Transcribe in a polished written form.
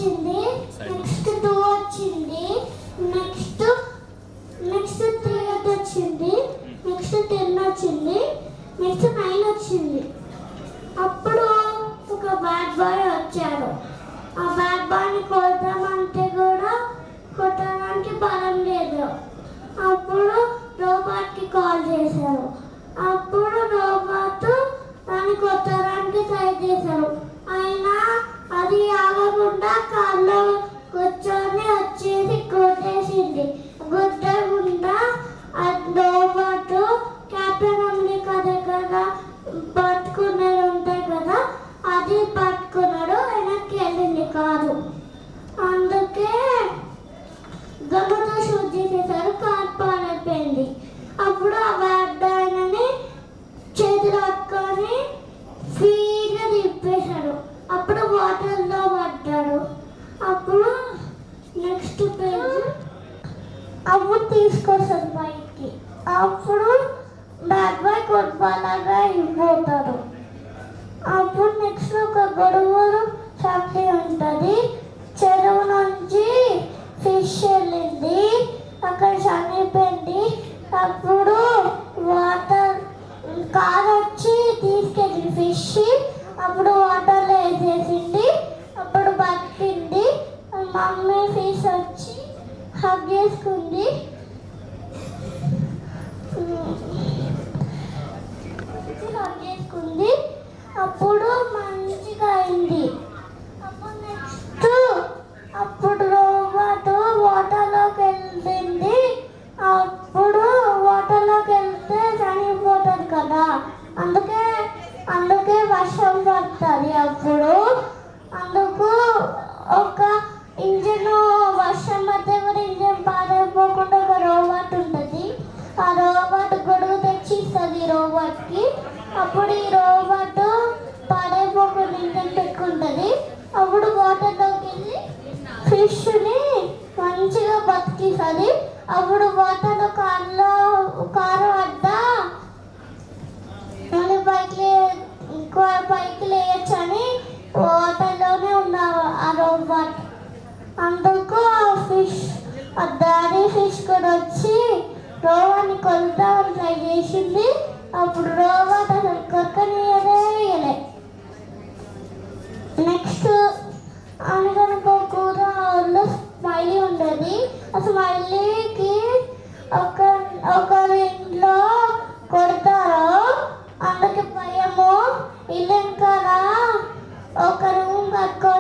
వచ్చింది, నెక్స్ట్ 2 వచ్చింది, నెక్స్ట్ 3 వచ్చింది, నెక్స్ట్ 10 వచ్చింది, నెక్స్ట్ 9 వచ్చింది. అప్పుడు ఒక బ్యాడ్ బాయ్ వచ్చాడు. ఆ బ్యాడ్ బాయ్ని కొడదామంటే కూడా కొట్టడానికి బలం లేదు. అప్పుడు రోబోట్కి కాల్ చేశారు. అప్పుడు రోబోట్ దాన్ని కొట్టడానికి ట్రై చేశారు. అయినా అది ఆగకుండా కార్లో కూర్చొని వచ్చేసి కొట్టేసింది. కొట్టకుండా రోబోట్ కెప్టెన్ అమెరికా దగ్గర పట్టుకునేది ఉంటాయి కదా, అది పట్టుకున్నాడు. వెనక్కి వెళ్ళింది కారు. అందుకే గమ్మతో షూట్ చేసేసారు. కార్ పాడైపోయింది. అప్పుడు ఆ బ్యాడ్ ఆయనని చేతులు పట్టుకొని స్పీడ్గా తిప్పేశాడు. అప్పుడు వాటర్లో పడ్డాడు. అప్పుడు నెక్స్ట్ పేజ్ అప్పుడు తీసుకొస్తాడు బయటికి. అప్పుడు బ్యాడ్ బాయ్ కొట్టాలగా అయిపోతాడు. అప్పుడు నెక్స్ట్ ఒక గొడవలు ఫ్యాక్టరీ ఉంటుంది. చెరువు నుంచి ఫిష్ వెళ్ళింది, అక్కడ చనిపోయింది. అప్పుడు వాటర్ కార్ వచ్చి తీసుకెళ్ళి ఫిష్ అప్పుడు వాటర్లో వేసేసింది. అప్పుడు బతికింది. మమ్మీ ఫిష్ వచ్చి హగ్ చేసుకుంది. అప్పుడు మంచిగా అయింది. అప్పుడు నెక్స్ట్ అప్పుడు రోబోట్ వాటర్లోకి వెళ్తుంది. అప్పుడు వాటర్లోకి వెళ్తే చనిపోతుంది కదా, అందుకే వర్షం పడుతుంది. అప్పుడు అందుకు ఒక ఇంజిన్ వర్షం పడితే కూడా ఇంజిన్ పాడైపోకుండా ఒక రోబోట్ ఉంటుంది. ఆ రోబోట్ గొడుగు తెచ్చి ఇస్తుంది రోబోట్కి. అప్పుడు ఈ రోబోట్ పాడైపోకుండా ఇంజిన్ పెట్టుకుంటుంది. అప్పుడు వాటర్లోకి వెళ్ళి ఫిష్ని మంచిగా బతికిస్తుంది. అప్పుడు వాటర్లో కారు వద్ద మళ్ళీ పైకి లేయచ్చని వాటర్లోనే ఉన్నారు ఆ రోబోట్. అందుకు ఆ డాడీ ఫిష్ కూడా వచ్చి రోబోట్ని కొలుద్దామని ట్రై చేసింది. అప్పుడు రోబోట్ అసలు కొరకనియలే. నెక్స్ట్ అనగనుకోకుండా వాళ్ళు స్మైలీ ఉండేది. ఆ స్మైలీకి ఒక ఇంట్లో కొడతారు. అందుకే భయము. ఇల్లు వెనకాల ఒక రూమ్ కట్టుకో